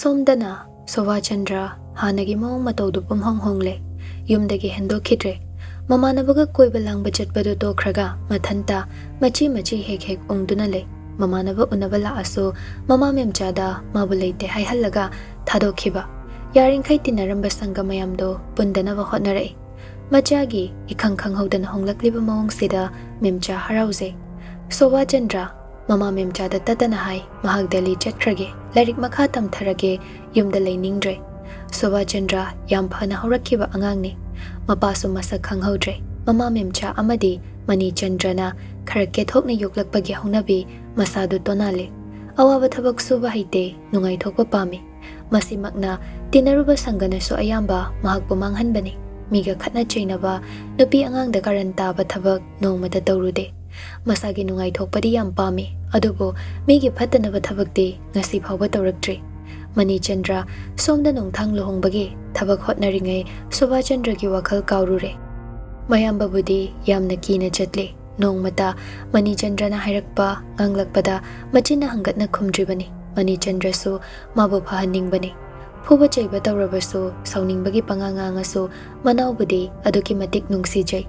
Somdana Sovachandra Hanagi Mong Matodupum Hong Hongle Yumdagi Hendo Kidre Mamanabaga Koibalang Bachet Badoto Kraga Matanta Machi Hek Ungdunale Mamanaba Unabala Aso Mama Memchada Mabulate Haihalaga Tado Kiba Yaring Kaitinaramba Sangamayamdo Bundanava Hotnare Majagi Ikang Hodan Honglakliba Mong Sida Memcha Harause Sovachandra Mama Memchada Tatanahai Mahagdali Chetrage Larik Makatam Tharage Yumdalay Ningdre Sovachandra Yampana Horakiba Angangni Mapaso Masak Kanghodre Mama Memcha Amadi Mani Chandrana Karakethok na Yuklakpagi Honabi Masado Tonale Awawa Thabak Suba Haite Nungay Thokpa Pami Masimakna Tinaruba Sangana So Ayamba Mahagpumanghan Bani Miga Khatna Chainaba Nupi Angang da Karanta Bathabak Nongmata Taurude Masagi Nungay Thokpadi Yam Pami Adubo Migi Patanaba Thabakti Ngasi Phawba Tauraktre Mani Chandra Somda Nongthang Luhongbagi Thabak Hotnaringay Sovachandra ki WakhaL Kaurure Mayamba Budi Yamna Kina Chatle Nongmata Mani Chandra na Hairakpa Nganglakpada Machina Hangatna Khumdribani Mani Chandra su Mabu Phahanningbani Phuba Chaiba Taurabasu Sauningbagi Pangangangasu Manaw Budi Aduki Matik Nungsijay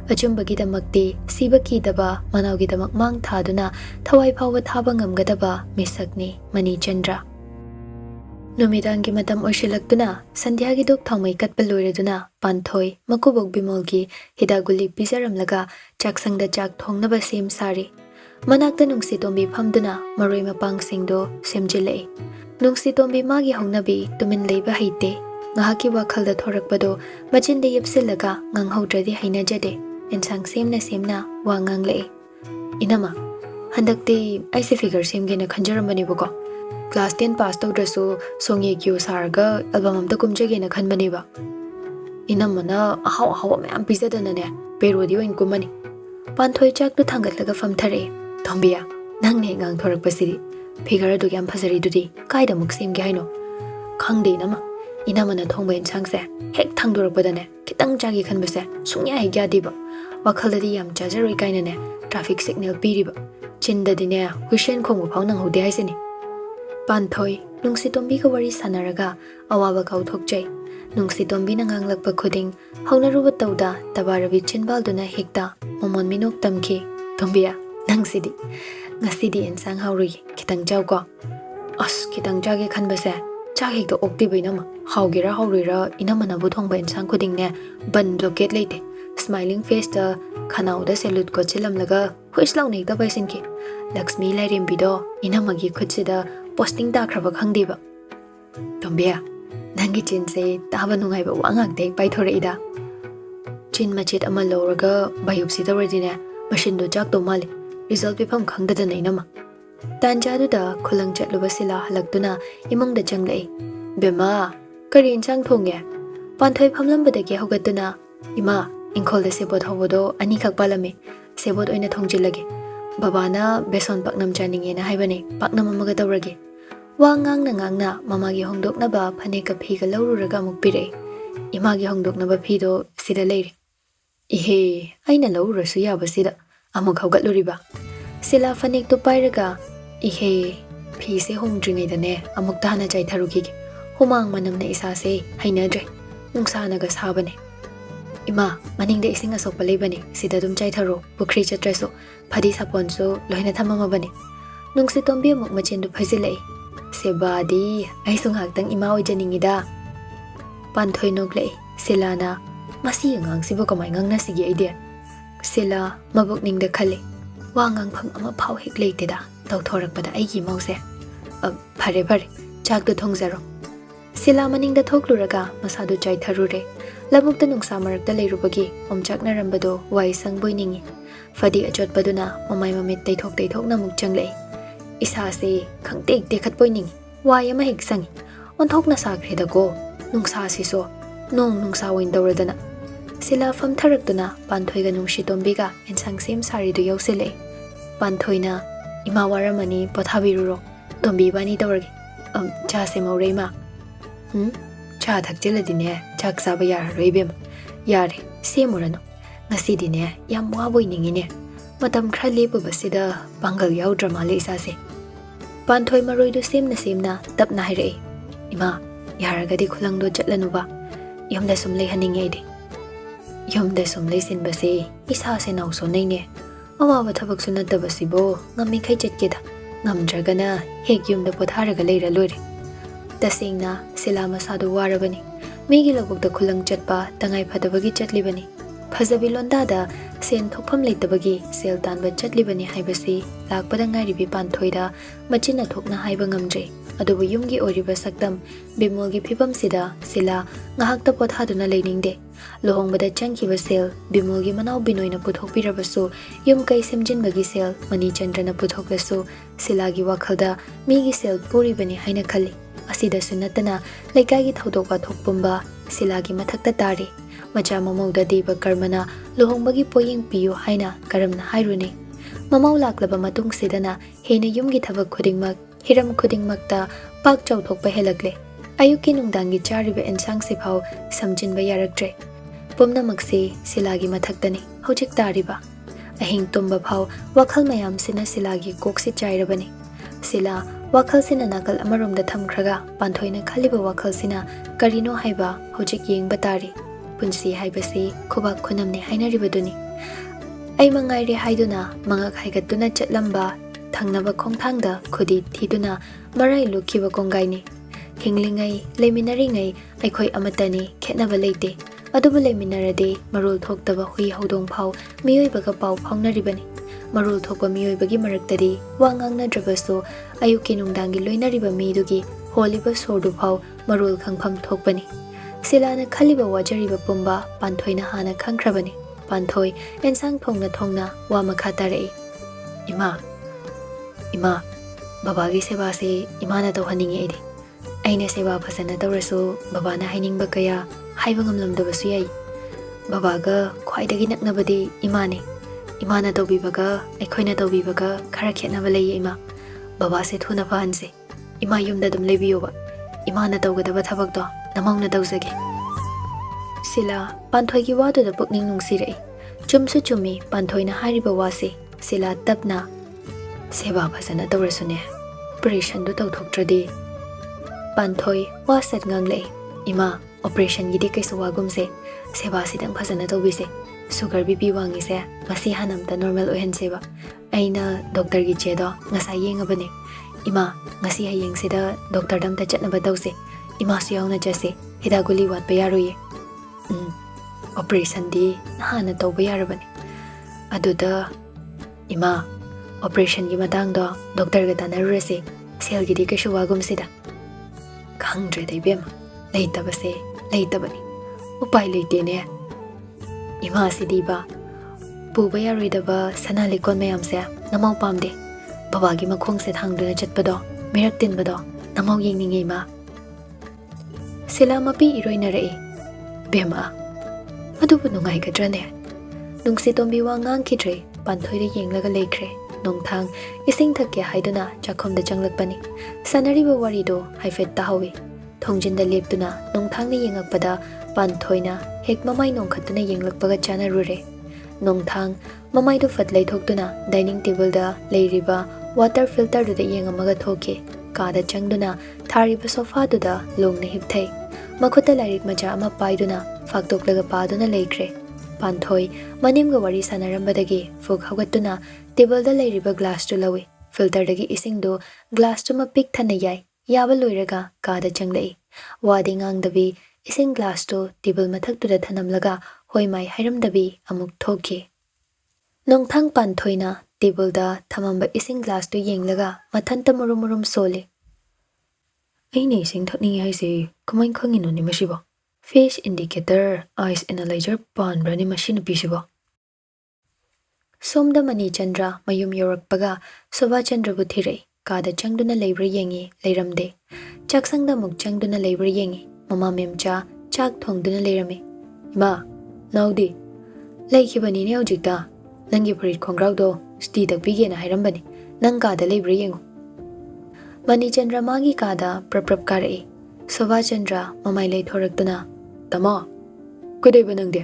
Achumbagidamagti Sibakidaba Manawgidamak Mang Thaduna Thawai Phawba Thaba Ngamgadaba Misakni Mani Chandra Numidangi Matam Oshilakduna Sandhyagi Duk Thawmai Katpa Loiraduna Panthoi Makubok Bimolgi Hidaguli Pizaramlaga Chaksangda Chak Thongnaba Sem Sari Manakta Nungsitombi Phamduna Maroi Mapang Singdo Semjilai Nungsitombi Magi Hongnabi Tumin Leiba Haite Ngahaki WakhaLda Thorakpado Machinda Yepsilaga Nganghaudradi Hainajade Ensang Semna Wa Nganglei Inama Handakti Aise Figure Semgena Khanjarambani Buko Class 10 pass tawdrasu Songye Kyu Sarga album amta kumjagena khanbani ba Inamana ahaw mayam pizadana ne perodi oin kumani Panthoi chak tu thangatlaga famthare Thombiya nangne ngang thorakpasiri figure du yam phasari dudi kaida muk semge haino khangde nama Inamana thongba insangse hek thangdorakpadane kitang jagi khanbase sungya hegya diba WakhaLdadi yam chajaroi kaina ne traffic signal piriba chindadi ne huishen khongbu phaunang hode haiseni Panthoi Nungsitombi ka wari sanaraga awaba kauthokjai Nungsitombi na nganglakpa khuding haunaruba tawda tabarabi chinbalduna hekta momon minok tamki Tombiya nangsidi ngasidi ensang hauri kitang jawko as kitang jage khanbase chak hekta okti bainama haugira haurira inamana bu thongba ensang khuding ne ban loket leite smiling face ta khanauda salute ko chilamlaga huislaw nekta baisinki Lakshmi lairembido inamagi khutsida posting da khraba khangdiba Tombiya nangi chinse taba nungaiba wangak dek paithoreida chin machit ama loraga biopsy tawradine machine do jak do mali result pifam khangdada nainama tanjadu da khulang chatluba sila halaktuna imong da changlei bema kari insang thongye Panthoi phamlambadagi hogatuna ima ingkhol da sebot hobodo ani khak palame sebot oina thongjilage Babana beson paknam chaninge na haibani paknam amaga tawrage wa ngangna mamagi hongdokna ba phane ka phiga lawruraga mukpire imagi hongdokna ba phido sida leire ihe aina lawrurasu yaba sida amuk haugatluriba sila phanek to pairaga ihe phi se hongdringai dane amuk dana jai tharuki humang manamna isa se hainadre nungsana ga sabane Ima maningda ising asokpa leibani sida dum jai tharo pukhri chatraso phadi saponso loina thamamabani Nungsitombi amuk machindu phajilai Sebadi aisung haktang ima oijaningida Panthoi noklei Silana masi ngang sibo kamai ngang na sige ide Sila mabuk ningda khale wa ngang pham ama phau hek leite da tawthorakpada aigi mause phare chak du thongjaro Sila maningda thokluraga masadu chai tharure labukta nungsa marakta leirubagi omchakna rambado wai sangboiningi fadi achotpaduna mamai mamit taithok na muk changlei Isase khangtek dekhat poining waya ma hek sangi onthok na sakreda go nungsa siso nungsa win dawradana sila pham tharaktuna Panthoi ga Nungsitombi ga ensang sem sari du yausele Panthoi na ima waramani pothabiruro tombi bani dawrage cha se maurema cha thakjeladine chak saba yar roibem yare semurano ngasidine yam waboiningine matam khra lebabasida bangal yaudra male isase Panthoi maroidu semna tapna hairei Ima, yaragadi khulangdo chatlanuba. Yumda sum leihaninge aidi. Yumda sum leisinbase isa se nauso naine. Awaba thabak su nattabasibo ngammi khai chatkeda. Ngamdragana hek yumda potharaga leira loire. Tasengna sila masadu warabani. Migi labukda khulang chatpa tangai phadabagi chatlibani. Phazabi londada sen thokpham leitabagi sel tanba chatlibani haibasi lakpada ngairibi panthoida machina thokna haiba ngamjai. Adubu yumgi oriba sakdam bimolgi phibam sida sila ngahakta pothaduna leiningde. Lohongbada changkiba sel bimolgi manau binoina puthokpirabasu yum kai semjinbagi sel mani chandrana puthoklasu silagi wakhalda migi sel puribani haina khali. Asida sunatana leikagi thodokwa thokpumba silagi mathakta tari. Macha mamauda deba karmana lohongbagi poyeng piyo haina karamna hairuni. Mamau laklaba matung sidana hena yumgi thabak khudingmak hiram khudingmakta pak chawthokpa helakle. Ayuki nungdangi chariba ensang siphaw samjinba yaraktre. Pumnamakse silagi mathaktani hojik tariba. Ahing tumba phaw wakhal mayam sina silagi koksi chairabani. Sila wakhal sina nakal amaromda thamkhraga panthoina khaliba wakhal sina karino haiba hojik yengba tari. Punsi haibasi khubak khunamne hainaribaduni. Ay mangairi haiduna mangak haigatuna chatlamba thangnaba khongthangda khudi thiduna marai lukhiba kongaini. Hinglingai leminaringai aikhoi amatani khetnaba leite. Adubu leminarade marul thoktaba hui hodong phau miyoibaga pau phaunaribani. Marul thokpa miyoibagi maraktadi wangang drabaso ayuki nungdangi loinariba midugi holiba sordu phau marul khangpham thokpani. Silana khaliba wajariba pumba panthoina hana khangkhrabani. Panthoi ensang thongna thongna wa makha tarei. Ima, babagi seba se imana tawhaninge aidi. Aina seba phasana tawrasu babana hainingba kaya haiba ngamlamdabasu yai. Babaga khwaidagi naknabadi imane. Imana tawbibaga aikhoina tawbibaga khara khetnaba leiye ima. Baba se thuna phanse. Ima yumda dum lebiyoba. Imana tawgadaba thabakdo namauna tawzage. Sila panthoigi wadu da pukning nungsirei. Chumsu chumi panthoina hariba wase sila tapna seba phasana tawrasune. Operation du tawthoktradi. Panthoi wasat ngangle. Ima operation gidi kaisu wagumse seba sidang phasana tawbise. Sugar BP wangise masi hanamta normal oihenseba. Aina doctor gi chedo ngasa yengabane. Ima ngasi hayeng sida doctor damta chatnaba tawse. Ima su yauna jase hidaguli watpa yaroye. Operation di nahana tawba yarabani. Aduda ima operation gi matangdo doctor ga tanarurase sel gidi kaisu wagumsida. Khangdre dai bema leitabase leitabani. Upai leitene. Ima sidiba puba yaroidaba sana likon mayamse namau pamde. Babagi makhongse thangduna chatpado mirak tinbado namau yengninge ima. Sila mapi iroinarei. Bema adubu nungai gadrane. Nungsi tombi wa ngangkidre panthoide yenglaga leikre. Nongthang ising thakya haiduna chakhomda changlakpani. Sanariba warido haifet tahawi. Thongjinda leptuna nongthangna yengakpada panthoina hek mamai nongkhatuna yenglakpaga chanarure. Nongthang mamai do fatlai thoktuna dining table da leiriba water filter du da yengamaga thoke. Kada changduna thariba sofa du da longna hipthai. Makhuta lairik macha ama paiduna faktoklaga paduna leikre. Panthoi manimga wari sanarambadagi fuk hawgatuna table da leiriba glass tu lawi. Filter dagi ising do glass tu ma pik thana yai. Yaba loiraga kada changlai. Wadi ngangdabi ising glass tu table mathak tu da thanamlaga hoimai hairamdabi amuk thoke. Nongthang panthoina table da thamamba ising glass tu yenglaga mathanta murum sole. Aine ising thakni haise kamai khangino ni masiba. Face indicator eyes analyzer panbra ni machine pisiba. Somda mani chandra mayum yorakpaga soba chandra buthirei kada changduna leibra yengi leiramde. Chaksangda muk changduna leibra yengi mama memcha chak thongduna leirame. Ima naudi leikibani ne hojikta nangi pharit khongraudo sti takbige na hairambani nang kada leibra yengu. Mani chandra magi kada prap karei. Soba chandra mamai lei thoraktuna Tama kudai banangde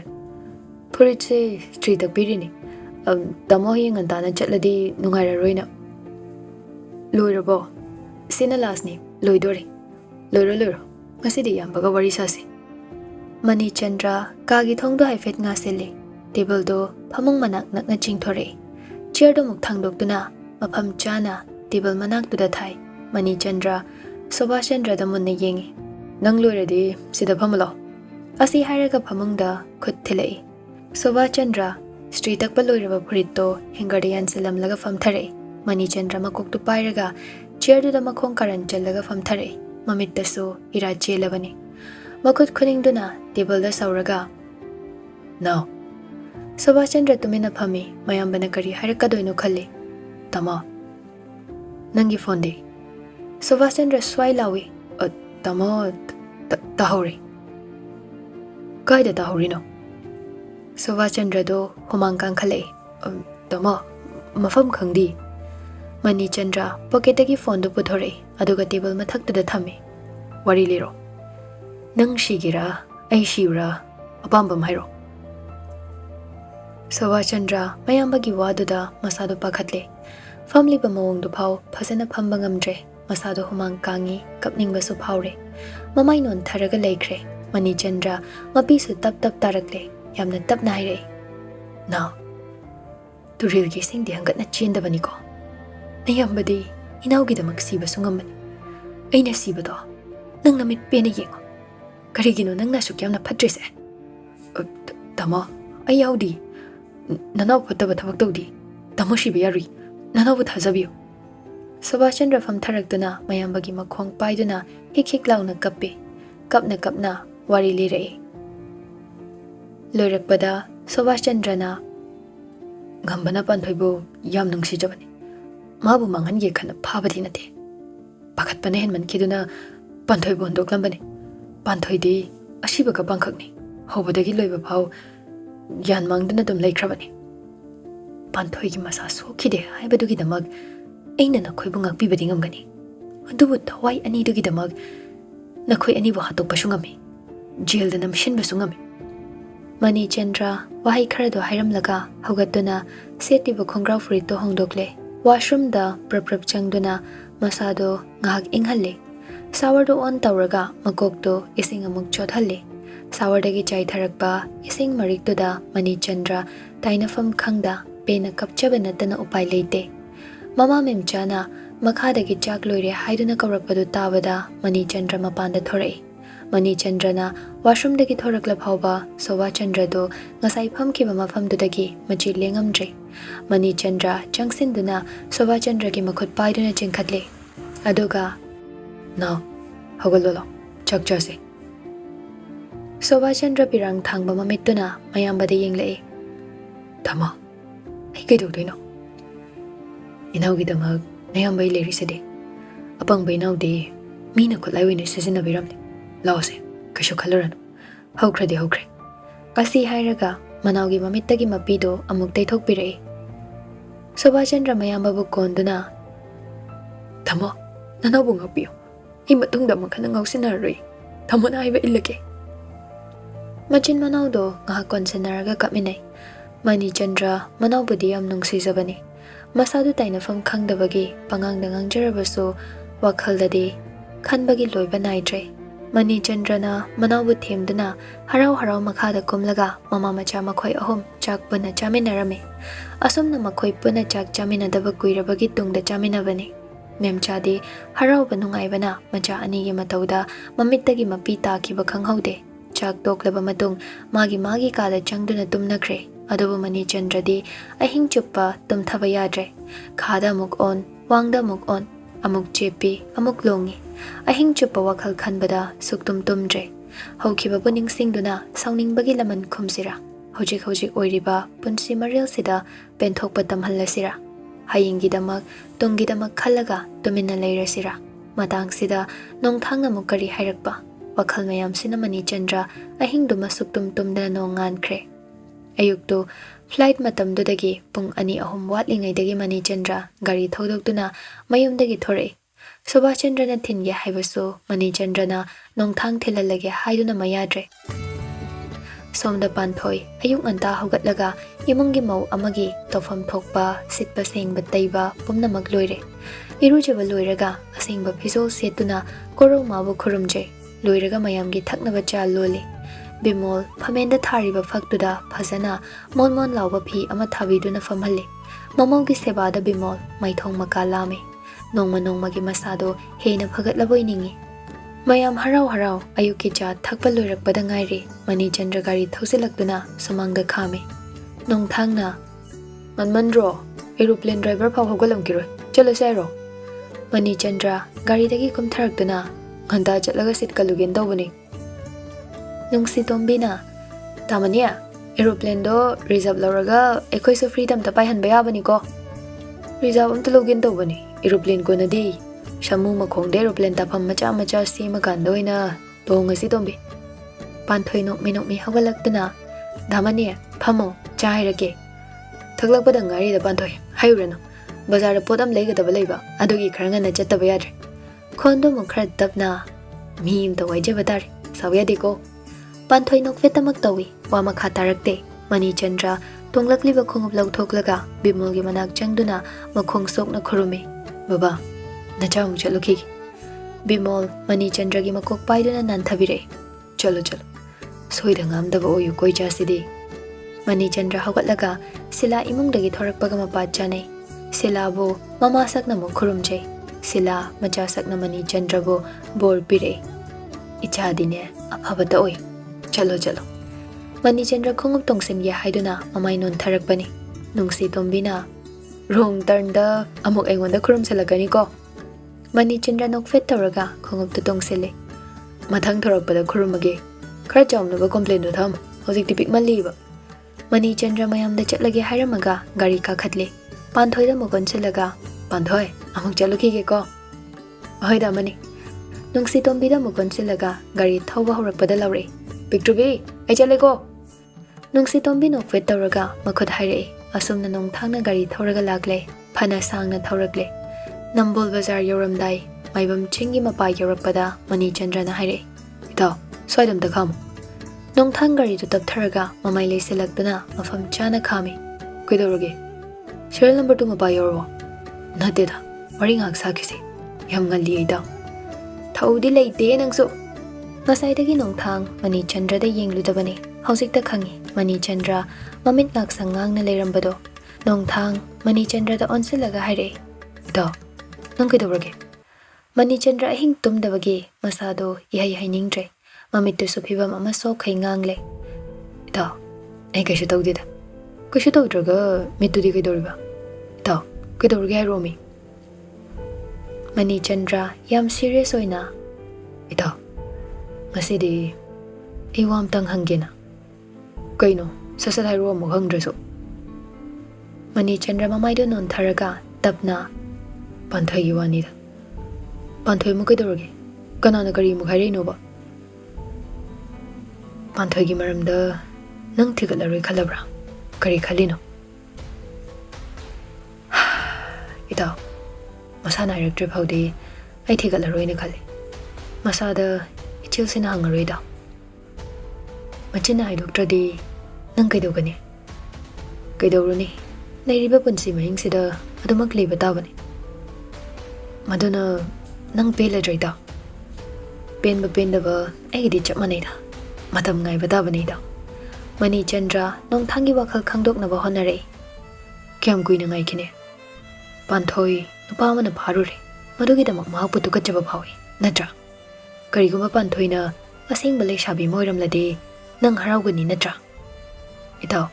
pharit se sti takbirini. Tamo hi ngantana chatladi nungaira roina. Loirabo sina last ni loidore. Loro loro. Ngasidi yambaga wari sasi. Mani Chandra kagi thongdo haifet nga sili. Table do phamung manak nakna chingthore. Chair do muk thangdoktuna mafam chana table manak tuda thai. Mani Chandra Soba Chandra da munna yengi. Nang loiradi sida phamulo. Asi hairaga phamungda khut thilai. Soba Chandra street takpa loiraba phurito hingadian selam laga famthare. Mani Chandra makok tu pairaga chair do da makhong karan challaga famthare. Mamit tasu ira chelabani. Makut khuningduna table da sauraga. Now. Soba Chandra tumina phami mayambana kari hairakadoino khalli. Tama. Nangi phone de. Soba Chandra swai lawi. Tama tahori. Kaida tahori no. Soba Chandra do humang kang khale. Tama mafam khangdi. Mani Chandra pocketagi phone do puthore aduga table mathaktuda thami. Wari liro. Nang shigira ai shiura apambam hairo. Soba Chandra mayambagi waduda masado pakhatle. Family ba mawong do phau phasana phamba ngamdre. Masado humang kangi kapning basu phaure. Mamai non tharaga laikre. Mani Chandra mapisu tap tarakle. Yamna tap na haire. Now, Turi gi sing di hangat na chinda bani ko. Nayambadi inawgi da magsiba sungamani. Ay nasiba do. Nang namit pena yengo. Karigino nang nasuk yamna padrese. Tama, ay yaudi. Nanaw pataba tabak di. Tamo shiba yari. Nanaw buthazabiyo. Soba Chandra fam tharakduna mayambagi makhong paiduna hik launa kappe. Kapna wari lirei. Loirakpada Soba Chandra na ngambana panthoibu yam nungsijabani. Mabu mangan ye khana phabadi nate. Pakhatpane hen man kiduna panthoibu hondoklambani. Panthoidi asiba ka pangkhakni. Hobadagi loiba phau yan mangduna dum laikhrabani. Panthoigi masa sokhide haibadugi damag aina nakhoi bungak pibadi ngamgani. Adubu thawai ani dugi damag nakhoi ani bu hatok pasungami. Jail da namshin basungami. Mani Chandra wahai khara do hairam laga hogatuna seti bu khongrau furito hongdokle. Washroom da prap changduna masado ngahak inghalle. Shower do on tawraga makok do ising amuk chodhalle. Shower dagi chai tharakba ising marik do da Mani Chandra tainafam khangda pena kapchaba natana upai leite. Mama memchana makhadagi chak loire haiduna kawrakpadu tabada Mani Chandra mapanda thorai. Mani Chandra na washroom dagi thorakla phauba Soba Chandra do ngasai phamkiba mafamdudagi machi lengamdre. Mani Chandra changsinduna Soba Chandra gi makhut paiduna chingkhatle. Aduga now hogololo chak chase. Soba Chandra pirang thangba mamituna mayambada yenglei. Tama ai kaidodoino. Inawgi damag nayambay lerisade. Apang bainaw de mina kulay wini sisinabiramne. Lause kasho kalaran. Hokre. Kasi hairaga manawgi mamitagi mapido amuk taythok pirei. Soba Chandra mayamba bu konduna. Tama nanaw bu ngapiyo. Imatungda makana ngawsinaroi. Tamo na haiba ilage. Machin manaw do ngahakon sinaraga kaminay. Mani Chandra manaw budi am nungsizabani. Masado tainafam khangdabagi pangangdangang jarabaso WakhaL dadi khanbagi loiba naidre. Mani Chandra na manaw bu themduna harau makhada kumlaga mama macha makhoi ahom chak puna chaminarame. Asum na makhoi puna chak chaminadaba kuirabagi tungda chaminabani. Memchadi harau banungaibana macha anigi matauda mamittagi mapi takiba khanghaude. Chak toklaba matung magi kada changduna tumnakre. Adubu Mani Chandra di ahing chuppa tumthaba yadre. Khada muk on, wangda muk on, amuk chepi, amuk longi. Ahing chuppa WakhaL khanbada suktum tumdre. Haukiba buning singduna sauning bagi laman khumsira. Hojik oiriba punsi maril sida penthokpa tamhallasira. Hayingi damak, tungi damak khalaga tumina leirasira. Matang sida nongthang amuk kari hairakpa. WakhaL mayam sina Mani Chandra ahing duma suktum tumdana nongan kre. Ayukto flight matamdudagi pung ani ahum watlingaidagi Mani Chandra gari thodokduna mayumdagi thore. Soba Chandra na thinge haibaso Mani Chandra na nongthang thilalage haiduna mayadre. Somda panthoi ayuk anta hogatlaga imungi mau amagi tofam thokpa sitpa sengba taiba pumna magloire. Irujaba loiraga asingba fisol setuna korau mabu khurumje loiraga mayamgi thaknaba cha loli Bimol phamenda thariba faktuda phajana mon lauba phi ama thabiduna famhalle mamaugi sebada Bimol maithong makalame nongma gi masado heina phagatlaboi ningi mayam harau ayuki cha thakpa loirakpada ngaire Mani Chandra gari thausilakduna samangda khame nongthangna manmanro aeroplane driver phau hogalam kiroi chalo sairo Mani Chandra gari dagi kumtharakduna nganda chatlaga sit kalugen dawbani Nungsi tombina tamania aeroplane do reserve lauraga ekhoi so freedom ta paihan baya bani ko reserve am talogen dawbani aeroplane ko nadi shamu makhong de aeroplane ta pham macha sima kan doina tongasi tombi panthoi nok mi hawalakduna damania phamo chairage thaglakpada ngari da panthoi hayurano bazar da podam leigadaba leiba adugi kharanga na chattaba yadre khondo mukhra dabna mim ta waijaba dar sawya deko Panthoi nok vetamak tawi wama khatarakte Mani Chandra tonglakliba khongup lauthoklaga Bimolgi manak changduna makhong sokna khurumi baba nacham chaluki Bimol Mani Chandra gi makok paiduna nanthabire chalo soida ngamdaba oyu koi jasidi Mani Chandra hawatlaga sila imungdagi thorakpaga mapat chane sila bo mama sakna mo khurumje sila macha sakna Mani Chandra bo bor pire ichadine aphabata oy chalo Mani Chandra khongup tongsim ya haiduna mamai non tharakpani nungsi tombina wrong turn da amok engonda khurum salagani ko Mani Chandra nokfet tawraga khongup tu tongsile mathang thorakpada khurumage khar chamnaba complain do tham hojik tipik maliba Mani Chandra mayamda chatlage hairamaga gari ka khatle panthoi da mogon chilaga panthoi amok chaluki ge ko hoida mani nungsi tombida mogon chilaga gari thauba horakpada laure Pictubi, I chalego. Nungsi tombi nok vet tawraga makhut haire asumna nongthangna gari thauraga lagle phana sangna thaurakle Nambol Bazar yoramdai maibam chingi mapai yorakpada Mani Chandra na haire ita soidam da kham nongthang gari tu taptharaga mamai leiselakduna mafam chana khami kuidoroge serial number 2 mapai yorbo nateda wari ngak sakisi yam ngali ida thaudi leite nangso Ngasaidagi nongthang Mani Chandra da yengludabani hausikta khangi Mani Chandra mamit ngak sangang na leirambado nongthang Mani Chandra da onsilaga haire do nang kidorage Mani Chandra hing tumdabagi masado ihai ningdre mamit tu suphibam ama so khai ngangle do ai kashu tawdida kashu tawdraga mitudi kidoriba do kidorage romi Mani Chandra yam serious oina ito Masidi, iwam tang hangina. Kaino, sasad hairo mo hangdraso. Mani Chandra mamay do non tharaga tapna panthoi iwanida. Panthoi mo kidoroge, kanana kari mo khaire no ba. Panthoi gi maramda nang thigalaroi khalabra. Kari khalino. Ita, masana director phaude ai thigalaroi na khale. Masada Chilsina hangarida. Machina doctor di nang kaidogani. Kaidoruni. Nairiba punsi mahing sida adumak liba tabani. Maduna nang pela drida. Pen ba ay di chapmanida. Matam ngai batabanida. Mani Chandra nong thangi WakhaL khangdok na ba honare. Kyam kui na ngai kine. Panthoi nupa mana pharure. Madugi damak mahapu tu kachaba phawi. Natra. Kariguma panthoina asing balek shabi moiramlade nang haraugani natra itaw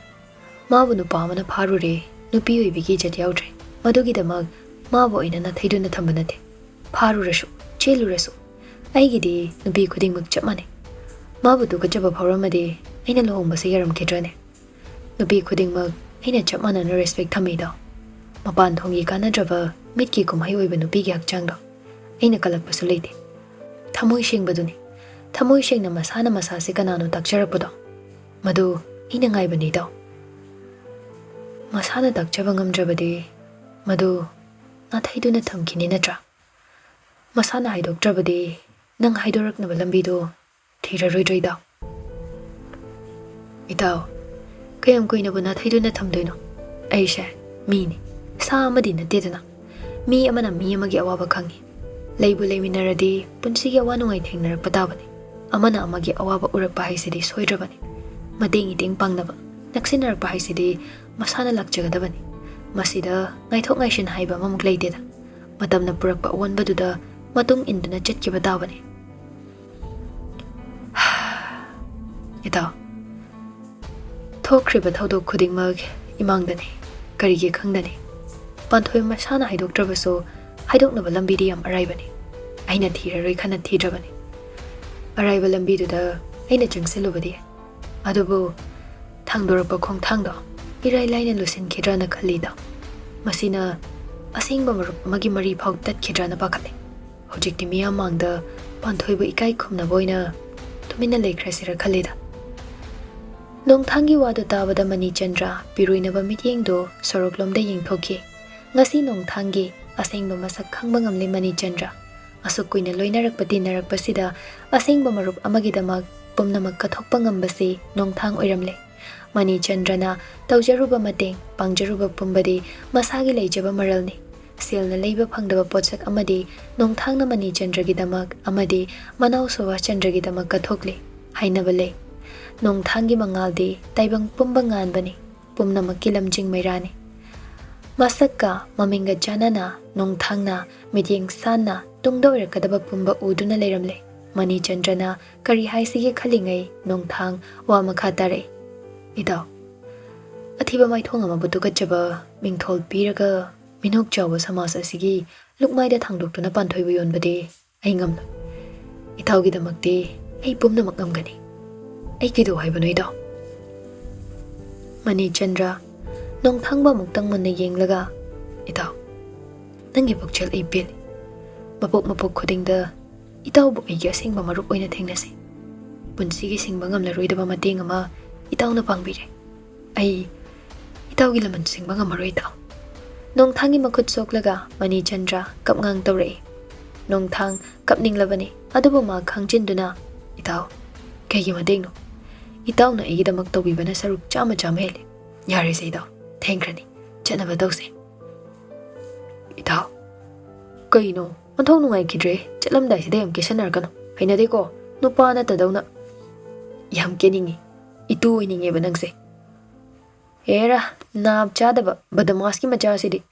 mabu nupa mana pharure nupi oibigi jat yaudre madugi damak mabu oina na thaiduna thambanate pharurasu chelurasu aigidi nupi khudingmak chapmane mabu tu kachaba phauramade aina lohongba se yaram kedrane nupi khudingmak aina chapmana na respect thamida mapan thongi kanadraba mitki kumhai oiba nupi gi hakchangda aina kalakpasu leite Thamoi shingbaduni thamoi shingna masana masase kanano takcharapado madu ina ngaibani daw masana takchaba ngamdrabadi madu na thaiduna thamkini natra masana haidokdrabadi nang haidoraknaba lambido thiraroidroi daw itaw kayam koina buna thaiduna thamdoino aisha mini sa amadi natedana Mi amana mi amagi awaba khangi. Leibu leiminaradi punsigi awa nungai thengnarakpa tabani. Amana amagi awaba urakpa haisidi soidrabani. Madeng iteng pangnaba naksinnarakpa haisidi masana lakjagadabani. Masida ngaithok ngaishin haiba mamuk leiteda. Matamna purakpa awanbaduda matung induna chatkiba tabani. Itaw thokriba thodok khudingmak imangdani karigi khangdani. Panthoi masana haidoktrabaso haidoknaba lambidi yam araibani. Aina thiraroi khana thidrabani. Araiba lambiduda aina changsilubadi. Adubu thangdorapa khongthangdo irai laina lusinkhidrana khalida. Masina asengba marup amagi mari phau tatkhidrana pakhale. Hojikti miyam mangda panthoibu ikai khumna boina tumina lekhrasira khalida. Nongthangi wadu tabada Mani Chandra piruinaba mityengdo soroklomda yengthoki. Ngasi nongthangi asengba masak khangba ngamle Mani Chandra. Asuk kuina loinarakpati narakpasida asengba marup amagidamak pumnamak kathokpa ngambasi nongthang oiramle. Mani Chandrana taujaruba mateng pangjaruba pumbadi masagi leijaba maralni. Silna leiba phangdaba potsak amadi nongthangna Mani Chandragidamak amadi Manau Sowa Chandragidamak kathokle hainabale. Nongthangi mangaldi taibang pumbangan bani pumnamak kilamjing mairani. Masakka maminga janana nongthangna midyeng sanna tungda oirakadaba pumba uduna leiramle. Mani Chandrana kari haisige khalingai nongthang wa makha tare. Idaw athiba maithong amabu tukachaba mingthol piraga minuk chawa samas asigi lukmaida thangdoktuna panthoibu yonbade ai ngamna. Ithawgidamakti ai pumnamak ngamgani. Ai kido haibano idaw. Mani Chandra nongthangba muktang manna yenglaga idaw nangi pukchal ai pil mapok khudingda itaw bu ai asengba marup oina thengnasi. Punsigi singba ngamlaroidaba mateng ama itawna pangbire. Ai itawgi laman singba ngamaroi itaw. Nongthangi makhut soklaga Mani Chandra kapngang tawrei. Nongthang kapninglabani adubu ma khangjinduna itaw kaigi madengno. Itawna aigidamak tawbibana saruk chama hele. Yare se itaw thengrani chatnaba tawse. Itaw kaino onthong nungai khidre chatlamdai sida yam kesanarkano hainade ko nupa na tadawna yam keningi itu ininge banangse. Era nab chadaba badamaski machasidi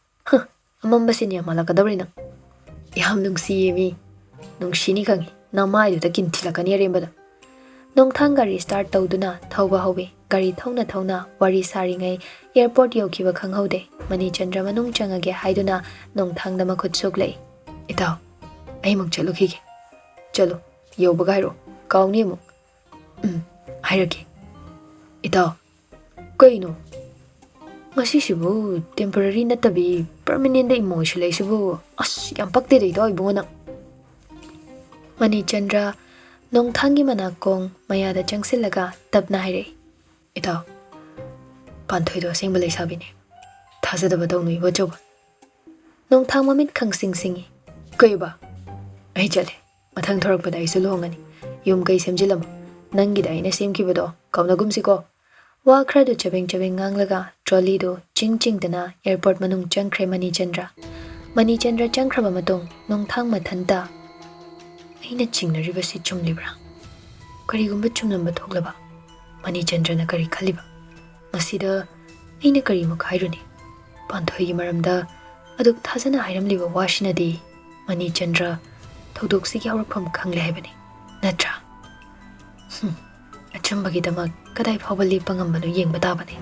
amambasini amalakadawri nang. Yam nungsiye nungshini khangi namaidu ta kinthilakani arembada. Nongthang gari start tawduna thawba hawe gari thawna wari saringai airport yaukiba khanghaude. Mani Chandra manung changage haiduna nongthang da makhut soklei. Itaw ai muk chalukhige chalo yaubaga hairo kauni muk hairake. Itaw kaino ngasisibu temporary natabi permanent da emotion laisibu as yam pakte de itaw ibungona. Mani Chandra nongthangi manakong mayada changsilaga tapna haire. Itaw panthoido asengba leisabini thajadaba tawnu ibo joba. Nongthang mamit khangsing singi kaiba ai chale mathang thorakpada aisu lohongani yum kai semjilama nangida aina semkibado kauna gumsiko. Wa khradu chabeng nganglaga trolley do ching dana airport manung changkhre Mani Chandra. Mani Chandra changkhraba matung nongthang mathanta aina chingnariba si chumlibra karigumba chumnamba thoklaba Mani Chandra na kari khaliba masida aina kari mukhairuni panthoigi maramda aduk thajana hairamliba washinadi Mani Chandra thodoksighi aurkham khangle haibani natra. Achumbagidamak kadai phawba lepa ngambano yengba tabani.